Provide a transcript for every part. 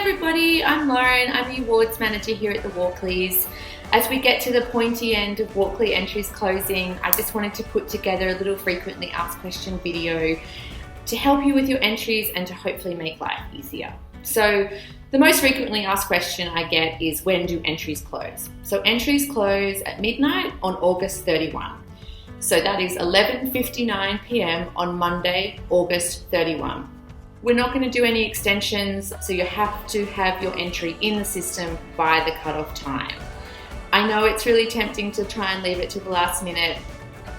everybody, I'm Lauren. I'm the Awards Manager here at the Walkleys. As we get to the pointy end of Walkley entries closing, I just wanted to put together a little frequently asked question video to help you with your entries and to hopefully make life easier. So the most frequently asked question I get is, when do entries close? So entries close at midnight on August 31. So that is 11:59 p.m. on Monday, August 31. We're not going to do any extensions, so you have to have your entry in the system by the cutoff time. I know it's really tempting to try and leave it to the last minute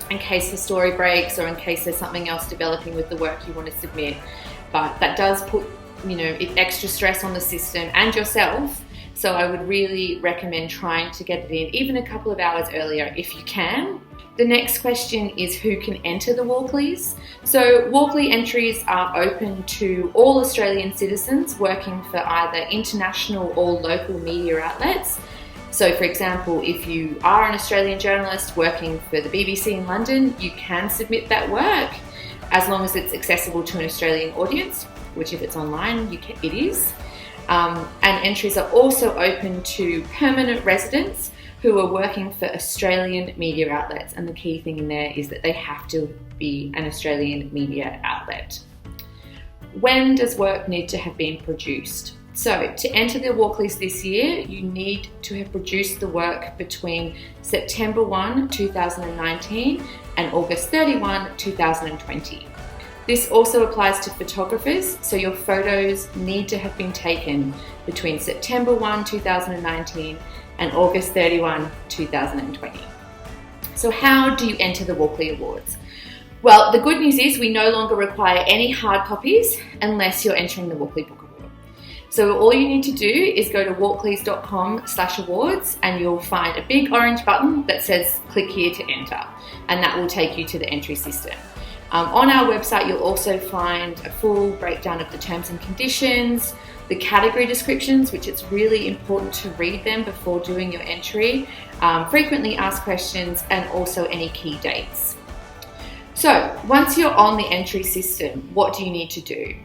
in case the story breaks or in case there's something else developing with the work you want to submit, but that does put extra stress on the system and yourself. So I would really recommend trying to get it in even a couple of hours earlier if you can. The next question is, who can enter the Walkleys? So Walkley entries are open to all Australian citizens working for either international or local media outlets. So for example, if you are an Australian journalist working for the BBC in London, you can submit that work as long as it's accessible to an Australian audience, which if it's online, it is. And entries are also open to permanent residents who are working for Australian media outlets. And the key thing in there is that they have to be an Australian media outlet. When does work need to have been produced? So to enter the Walkleys this year, you need to have produced the work between September 1, 2019 and August 31, 2020. This also applies to photographers, so your photos need to have been taken between September 1, 2019 and August 31, 2020. So how do you enter the Walkley Awards? Well, the good news is we no longer require any hard copies unless you're entering the Walkley Book Award. So all you need to do is go to walkleys.com/awards and you'll find a big orange button that says click here to enter, and that will take you to the entry system. On our website, you'll also find a full breakdown of the terms and conditions, the category descriptions, which it's really important to read them before doing your entry, frequently asked questions, and also any key dates. So once you're on the entry system, what do you need to do?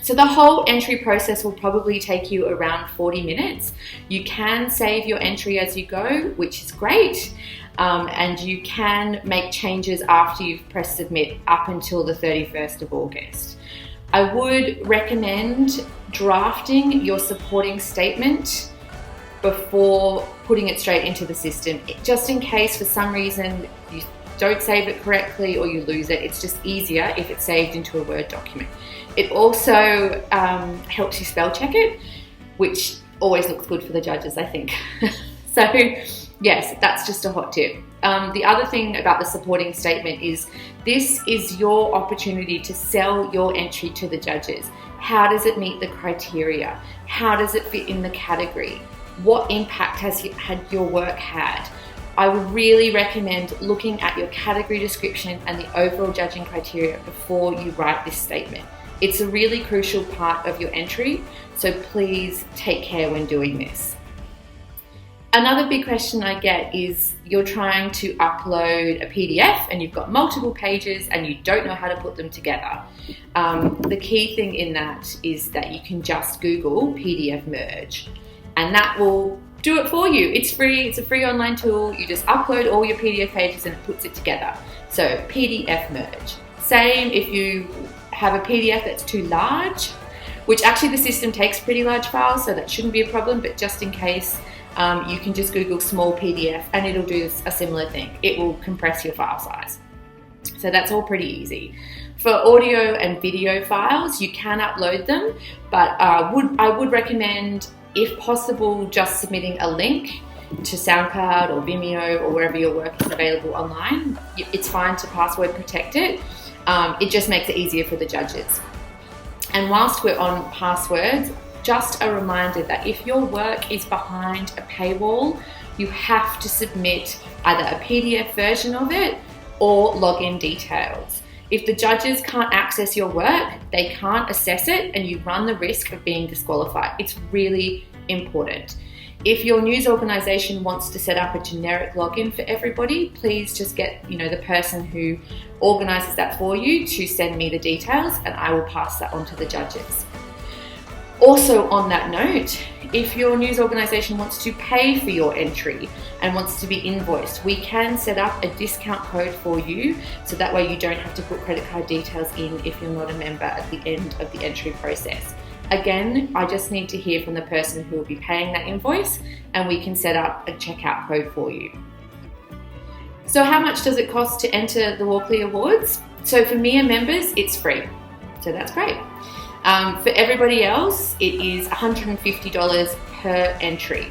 So the whole entry process will probably take you around 40 minutes. You can save your entry as you go, which is great. And you can make changes after you've pressed submit up until the 31st of August. I would recommend drafting your supporting statement before putting it straight into the system, just in case for some reason you don't save it correctly or you lose it. It's just easier if it's saved into a Word document. It also helps you spell check it, which always looks good for the judges, I think. So yes, that's just a hot tip. The other thing about the supporting statement is this is your opportunity to sell your entry to the judges. How does it meet the criteria? How does it fit in the category? What impact has your work had? I would really recommend looking at your category description and the overall judging criteria before you write this statement. It's a really crucial part of your entry, so please take care when doing this. Another big question I get is, you're trying to upload a PDF and you've got multiple pages and you don't know how to put them together. The key thing in that is that you can just Google PDF merge and that will do it for you. It's free, it's a free online tool. You just upload all your PDF pages and it puts it together. So PDF merge. Same if you have a PDF that's too large, which actually the system takes pretty large files, so that shouldn't be a problem, but just in case, you can just Google small PDF and it'll do a similar thing. It will compress your file size. So that's all pretty easy. For audio and video files, you can upload them, but I would recommend, if possible, just submitting a link to SoundCloud or Vimeo or wherever your work is available online. It's fine to password protect it. It just makes it easier for the judges. And whilst we're on passwords, just a reminder that if your work is behind a paywall, you have to submit either a PDF version of it or login details. If the judges can't access your work, they can't assess it and you run the risk of being disqualified. It's really important. If your news organisation wants to set up a generic login for everybody, please just get the person who organises that for you to send me the details and I will pass that on to the judges. Also on that note, if your news organisation wants to pay for your entry and wants to be invoiced, we can set up a discount code for you, so that way you don't have to put credit card details in if you're not a member at the end of the entry process. Again, I just need to hear from the person who will be paying that invoice, and we can set up a checkout code for you. So how much does it cost to enter the Walkley Awards? So for MIA members, it's free. So that's great. For everybody else, it is $150 per entry.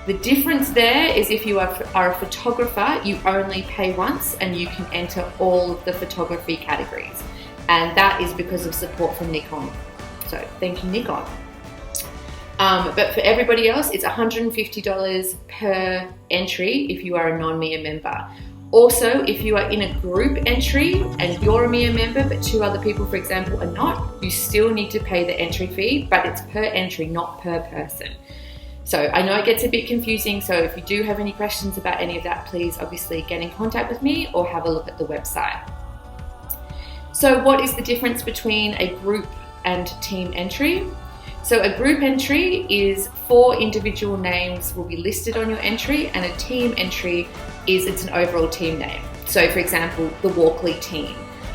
The difference there is if you are a photographer, you only pay once and you can enter all of the photography categories. And that is because of support from Nikon. So thank you, Nikon. But for everybody else, it's $150 per entry if you are a non-MIA member. Also, if you are in a group entry and you're a MIA member, but 2 other people, for example, are not, you still need to pay the entry fee, but it's per entry, not per person. So I know it gets a bit confusing, so if you do have any questions about any of that, please obviously get in contact with me or have a look at the website. So what is the difference between a group and team entry? So a group entry is 4 individual names will be listed on your entry, and a team entry it's an overall team name. So for example, the Walkley team,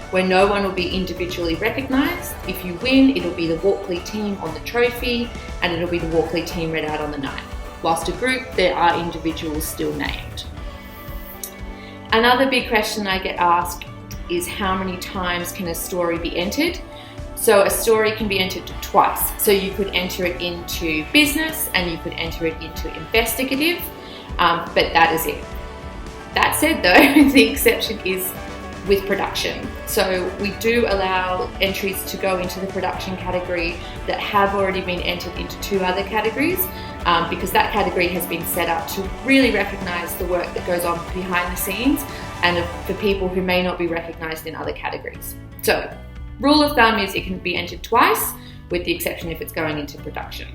where no one will be individually recognised. If you win, it'll be the Walkley team on the trophy, and it'll be the Walkley team read out on the night. Whilst a group, there are individuals still named. Another big question I get asked is how many times can a story be entered? So a story can be entered twice. So you could enter it into business and you could enter it into investigative, but that is it. That said though, the exception is with production. So we do allow entries to go into the production category that have already been entered into 2 other categories, because that category has been set up to really recognise the work that goes on behind the scenes and for people who may not be recognised in other categories. So rule of thumb is it can be entered twice, with the exception if it's going into production.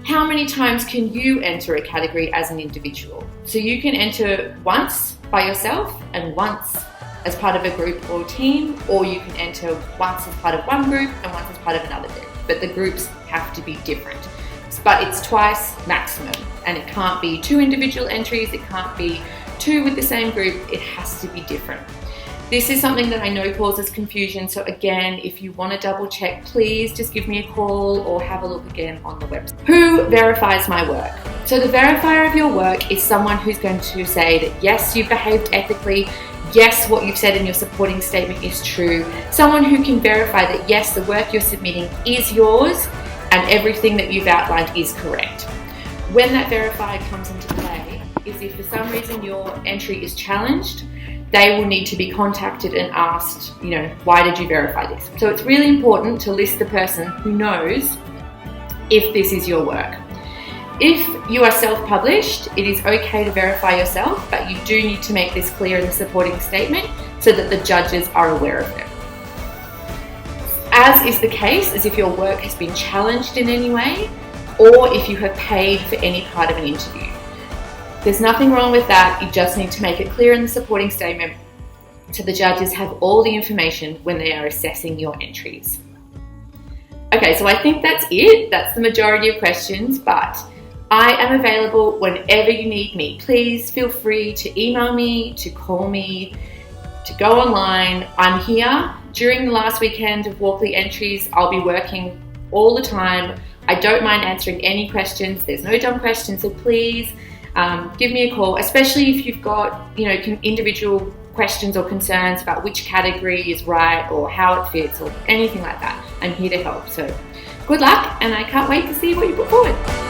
How many times can you enter a category as an individual? So you can enter once by yourself and once as part of a group or team, or you can enter once as part of one group and once as part of another group. But the groups have to be different. But it's twice maximum, and it can't be 2 individual entries, it can't be 2 with the same group, it has to be different. This is something that I know causes confusion, so again, if you want to double check, please just give me a call or have a look again on the website. Who verifies my work? So the verifier of your work is someone who's going to say that yes, you've behaved ethically, yes, what you've said in your supporting statement is true, someone who can verify that yes, the work you're submitting is yours and everything that you've outlined is correct. When that verifier comes into play is if for some reason your entry is challenged, they will need to be contacted and asked, why did you verify this? So it's really important to list the person who knows if this is your work. If you are self-published, it is okay to verify yourself, but you do need to make this clear in the supporting statement so that the judges are aware of it. As is the case as if your work has been challenged in any way, or if you have paid for any part of an interview. There's nothing wrong with that, you just need to make it clear in the supporting statement so the judges have all the information when they are assessing your entries. Okay, so I think that's it. That's the majority of questions, but I am available whenever you need me. Please feel free to email me, to call me, to go online. I'm here. During the last weekend of Walkley entries, I'll be working all the time. I don't mind answering any questions. There's no dumb questions, so please give me a call, especially if you've got individual questions or concerns about which category is right or how it fits or anything like that. I'm here to help. So good luck, and I can't wait to see what you put forward.